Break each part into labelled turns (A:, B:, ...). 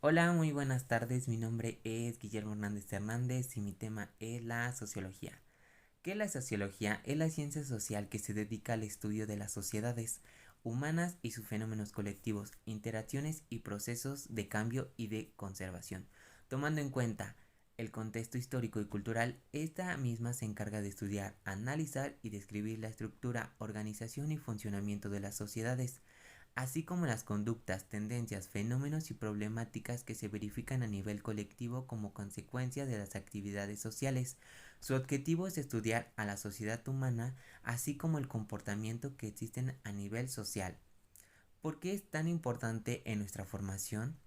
A: Hola, muy buenas tardes. Mi nombre es Guillermo Hernández Hernández y mi tema es la sociología. ¿Qué es la sociología? Es la ciencia social que se dedica al estudio de las sociedades humanas y sus fenómenos colectivos, interacciones y procesos de cambio y de conservación. Tomando en cuenta el contexto histórico y cultural, esta misma se encarga de estudiar, analizar y describir la estructura, organización y funcionamiento de las sociedades, así como las conductas, tendencias, fenómenos y problemáticas que se verifican a nivel colectivo como consecuencia de las actividades sociales. Su objetivo es estudiar a la sociedad humana, así como el comportamiento que existen a nivel social. ¿Por qué es tan importante en nuestra formación?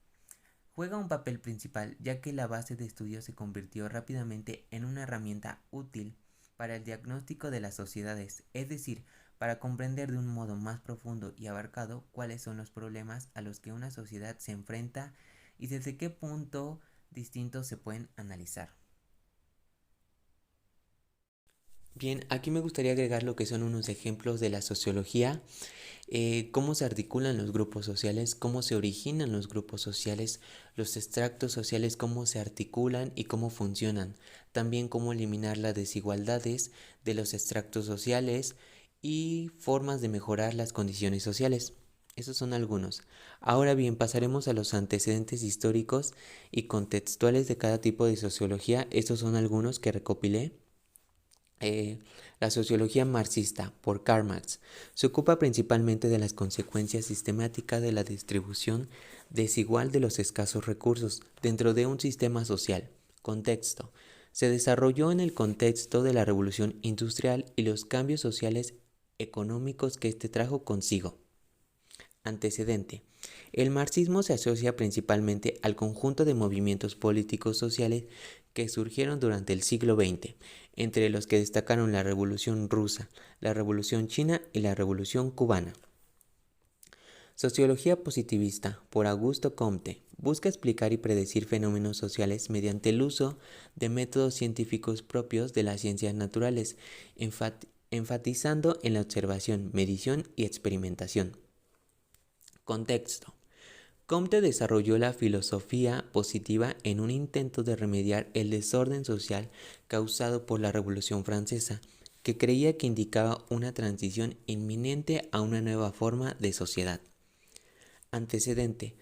A: Juega un papel principal, ya que la base de estudio se convirtió rápidamente en una herramienta útil para el diagnóstico de las sociedades, es decir, para comprender de un modo más profundo y abarcado cuáles son los problemas a los que una sociedad se enfrenta y desde qué punto distintos se pueden analizar. Bien, aquí me gustaría agregar lo que son unos ejemplos de la sociología, cómo se articulan los grupos sociales, cómo se originan los grupos sociales, los extractos sociales, cómo se articulan y cómo funcionan. También cómo eliminar las desigualdades de los extractos sociales y formas de mejorar las condiciones sociales. Esos son algunos. Ahora bien, pasaremos a los antecedentes históricos y contextuales de cada tipo de sociología. Estos son algunos que recopilé. eh, la sociología marxista, por Karl Marx, se ocupa principalmente de las consecuencias sistemáticas de la distribución desigual de los escasos recursos dentro de un sistema social. Contexto. Se desarrolló en el contexto de la revolución industrial y los cambios sociales económicos que éste trajo consigo. Antecedente. El marxismo se asocia principalmente al conjunto de movimientos políticos sociales que surgieron durante el siglo XX, entre los que destacaron la Revolución Rusa, la Revolución China y la Revolución Cubana. Sociología positivista, por Augusto Comte, busca explicar y predecir fenómenos sociales mediante el uso de métodos científicos propios de las ciencias naturales, enfatizando en la observación, medición y experimentación. Contexto. Comte desarrolló la filosofía positiva en un intento de remediar el desorden social causado por la Revolución Francesa, que creía que indicaba una transición inminente a una nueva forma de sociedad. Antecedente.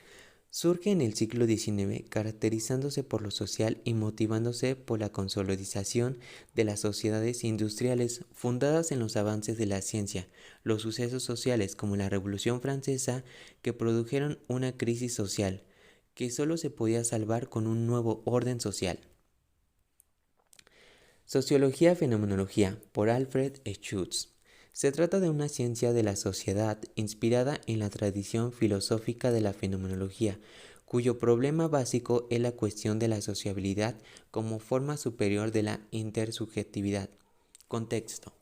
A: Surge en el siglo XIX caracterizándose por lo social y motivándose por la consolidación de las sociedades industriales fundadas en los avances de la ciencia, los sucesos sociales como la Revolución Francesa que produjeron una crisis social que solo se podía salvar con un nuevo orden social. Sociología Fenomenología por Alfred Schutz. Se trata de una ciencia de la sociedad inspirada en la tradición filosófica de la fenomenología, cuyo problema básico es la cuestión de la sociabilidad como forma superior de la intersubjetividad. Contexto.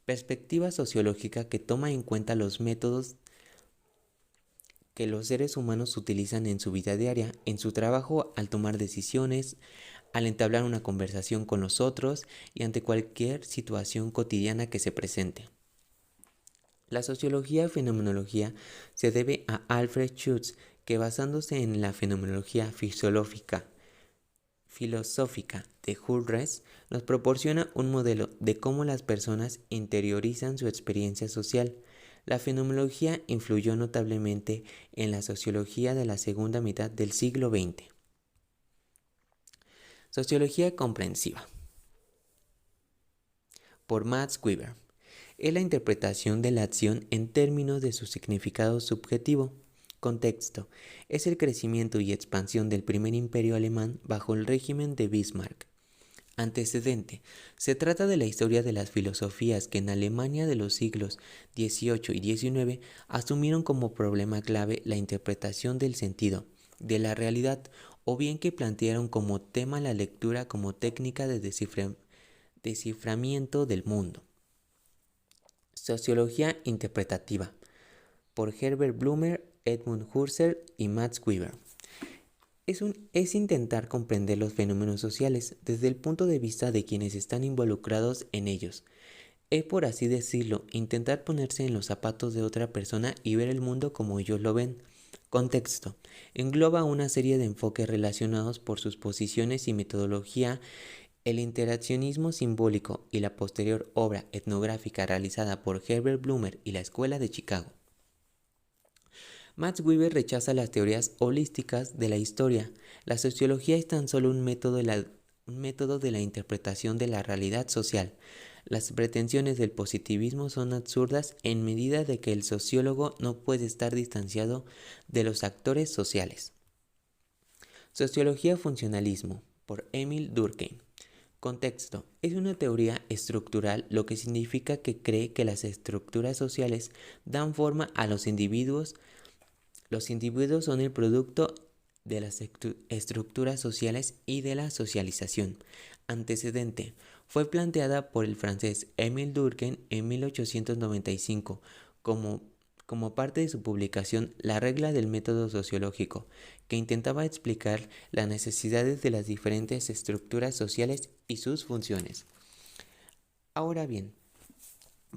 A: Perspectiva sociológica que toma en cuenta los métodos que los seres humanos utilizan en su vida diaria, en su trabajo, al tomar decisiones, al entablar una conversación con los otros y ante cualquier situación cotidiana que se presente. La sociología fenomenología se debe a Alfred Schutz, que basándose en la fenomenología filosófica de Hurres, nos proporciona un modelo de cómo las personas interiorizan su experiencia social. La fenomenología influyó notablemente en la sociología de la segunda mitad del siglo XX. Sociología comprensiva, por Max Weber. Es la interpretación de la acción en términos de su significado subjetivo. Contexto. Es el crecimiento y expansión del primer imperio alemán bajo el régimen de Bismarck. Antecedente. Se trata de la historia de las filosofías que en Alemania de los siglos XVIII y XIX asumieron como problema clave la interpretación del sentido, de la realidad, o bien que plantearon como tema la lectura como técnica de desciframiento del mundo. Sociología interpretativa, por Herbert Blumer, Edmund Husserl y Max Weber. Es intentar comprender los fenómenos sociales desde el punto de vista de quienes están involucrados en ellos. Es, por así decirlo, intentar ponerse en los zapatos de otra persona y ver el mundo como ellos lo ven. Contexto. Engloba una serie de enfoques relacionados por sus posiciones y metodología, el interaccionismo simbólico y la posterior obra etnográfica realizada por Herbert Blumer y la Escuela de Chicago. Max Weber rechaza las teorías holísticas de la historia. La sociología es tan solo un método de la interpretación de la realidad social. Las pretensiones del positivismo son absurdas en medida de que el sociólogo no puede estar distanciado de los actores sociales. Sociología funcionalismo, por Emil Durkheim. Contexto. Es una teoría estructural, lo que significa que cree que las estructuras sociales dan forma a los individuos. Los individuos son el producto de las estructuras sociales y de la socialización. Antecedente. Fue planteada por el francés Émile Durkheim en 1895 como parte de su publicación La regla del método sociológico, que intentaba explicar las necesidades de las diferentes estructuras sociales y sus funciones. Ahora bien,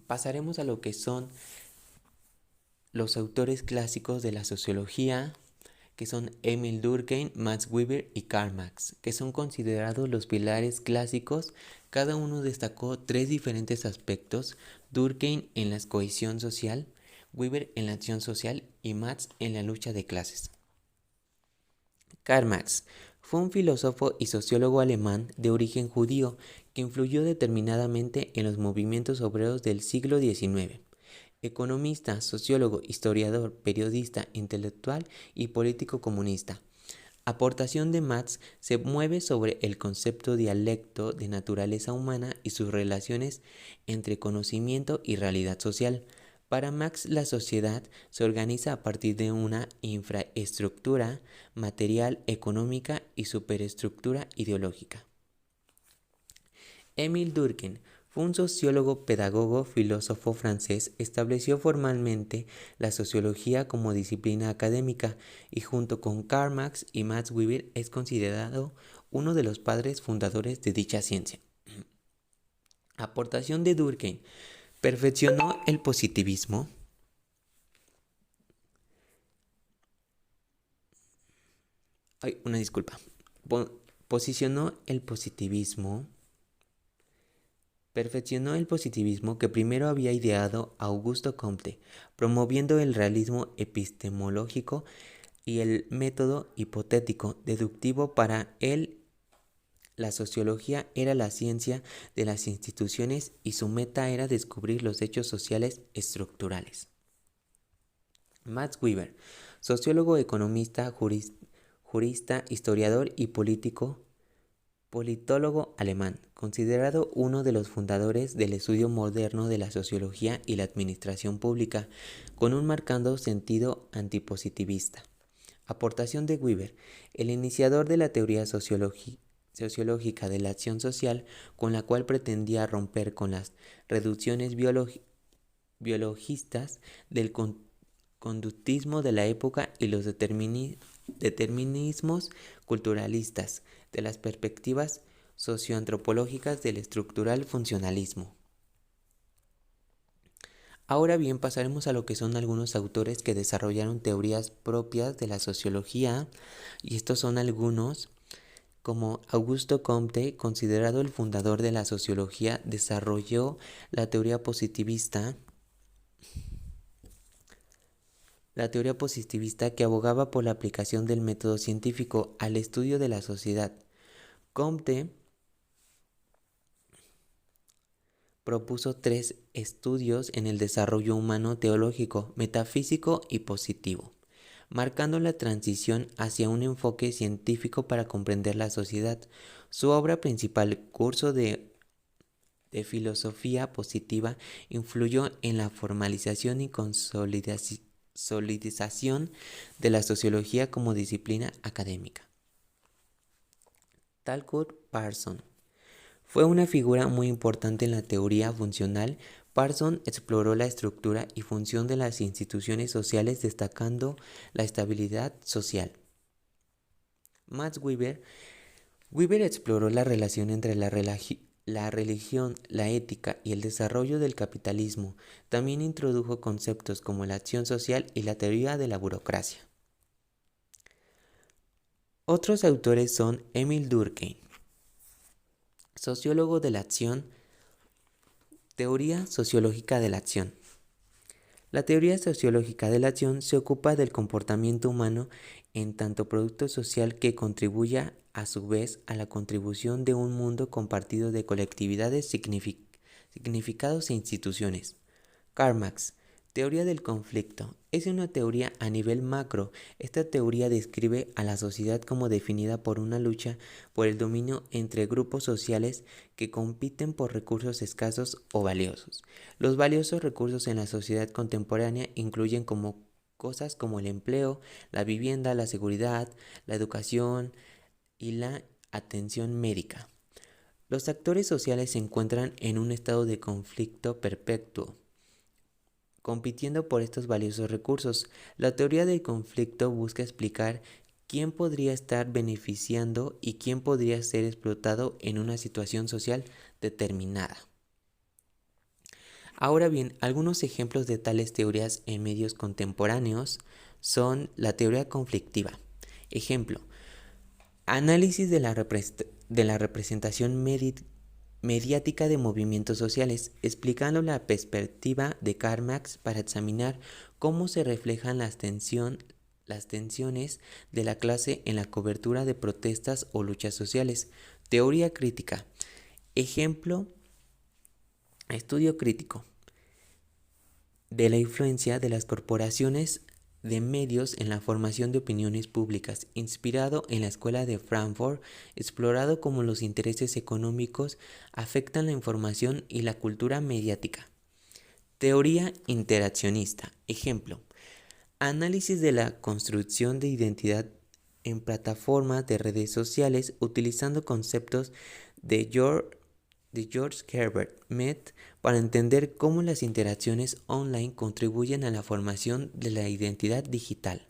A: pasaremos a lo que son los autores clásicos de la sociología, que son Emil Durkheim, Max Weber y Karl Marx, que son considerados los pilares clásicos. Cada uno destacó tres diferentes aspectos: Durkheim en la cohesión social, Weber en la acción social y Marx en la lucha de clases. Karl Marx fue un filósofo y sociólogo alemán de origen judío que influyó determinadamente en los movimientos obreros del siglo XIX. Economista, sociólogo, historiador, periodista, intelectual y político comunista. Aportación de Marx se mueve sobre el concepto dialecto de naturaleza humana y sus relaciones entre conocimiento y realidad social. Para Marx, la sociedad se organiza a partir de una infraestructura material, económica y superestructura ideológica. Émile Durkheim fue un sociólogo, pedagogo, filósofo francés. Estableció formalmente la sociología como disciplina académica y junto con Karl Marx y Max Weber es considerado uno de los padres fundadores de dicha ciencia. Aportación de Durkheim. Perfeccionó el positivismo. Perfeccionó el positivismo que primero había ideado Augusto Comte, promoviendo el realismo epistemológico y el método hipotético deductivo. Para él, la sociología era la ciencia de las instituciones y su meta era descubrir los hechos sociales estructurales. Max Weber, sociólogo, economista, jurista, historiador y politólogo alemán, considerado uno de los fundadores del estudio moderno de la sociología y la administración pública, con un marcado sentido antipositivista. Aportación de Weber, el iniciador de la teoría sociológica de la acción social, con la cual pretendía romper con las reducciones biologistas del conductismo de la época y los determinismos culturalistas de las perspectivas socioantropológicas del estructural funcionalismo. Ahora bien, pasaremos a lo que son algunos autores que desarrollaron teorías propias de la sociología, y estos son algunos, como Augusto Comte, considerado el fundador de la sociología, desarrolló la teoría positivista. La teoría positivista que abogaba por la aplicación del método científico al estudio de la sociedad. Comte propuso tres estudios en el desarrollo humano: teológico, metafísico y positivo, marcando la transición hacia un enfoque científico para comprender la sociedad. Su obra principal, Curso de filosofía positiva, influyó en la formalización y consolidación de la sociología como disciplina académica. Talcott Parsons fue una figura muy importante en la teoría funcional. Parsons exploró la estructura y función de las instituciones sociales, destacando la estabilidad social. Max Weber exploró la relación entre la religión, la ética y el desarrollo del capitalismo. También introdujo conceptos como la acción social y la teoría de la burocracia. Otros autores son Emil Durkheim, sociólogo de la acción, teoría sociológica de la acción. La teoría sociológica de la acción se ocupa del comportamiento humano en tanto producto social que contribuya a su vez a la contribución de un mundo compartido de colectividades, significados e instituciones. Karl Marx, teoría del conflicto. Es una teoría a nivel macro. Esta teoría describe a la sociedad como definida por una lucha por el dominio entre grupos sociales que compiten por recursos escasos o valiosos. Los valiosos recursos en la sociedad contemporánea incluyen cosas como el empleo, la vivienda, la seguridad, la educación y la atención médica. Los actores sociales se encuentran en un estado de conflicto perpetuo, compitiendo por estos valiosos recursos. La teoría del conflicto busca explicar quién podría estar beneficiando y quién podría ser explotado en una situación social determinada. Ahora bien, algunos ejemplos de tales teorías en medios contemporáneos son la teoría conflictiva. Ejemplo, análisis de la representación mediática de movimientos sociales, explicando la perspectiva de Karl Marx para examinar cómo se reflejan las tensiones de la clase en la cobertura de protestas o luchas sociales. Teoría crítica. Ejemplo, estudio crítico de la influencia de las corporaciones de medios en la formación de opiniones públicas, inspirado en la Escuela de Frankfurt, explorado cómo los intereses económicos afectan la información y la cultura mediática. Teoría interaccionista. Ejemplo, análisis de la construcción de identidad en plataformas de redes sociales utilizando conceptos de George Herbert Mead para entender cómo las interacciones online contribuyen a la formación de la identidad digital.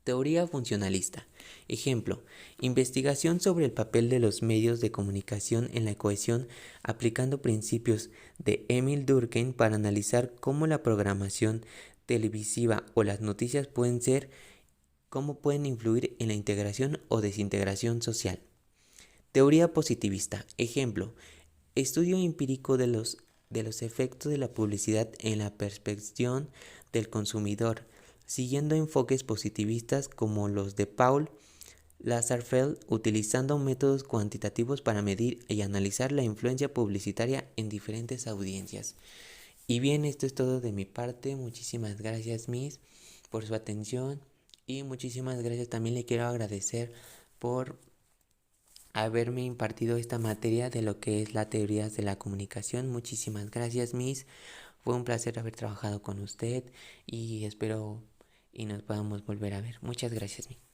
A: Teoría funcionalista. Ejemplo, investigación sobre el papel de los medios de comunicación en la cohesión aplicando principios de Emil Durkheim para analizar cómo la programación televisiva o las noticias cómo pueden influir en la integración o desintegración social. Teoría positivista. Ejemplo, estudio empírico de los efectos de la publicidad en la percepción del consumidor, siguiendo enfoques positivistas como los de Paul Lazarsfeld, utilizando métodos cuantitativos para medir y analizar la influencia publicitaria en diferentes audiencias. Y bien, esto es todo de mi parte. Muchísimas gracias, Miss, por su atención. Y muchísimas gracias, también le quiero agradecer por haberme impartido esta materia de lo que es la teoría de la comunicación. Muchísimas gracias, Miss. Fue un placer haber trabajado con usted y espero y nos podamos volver a ver. Muchas gracias, Miss.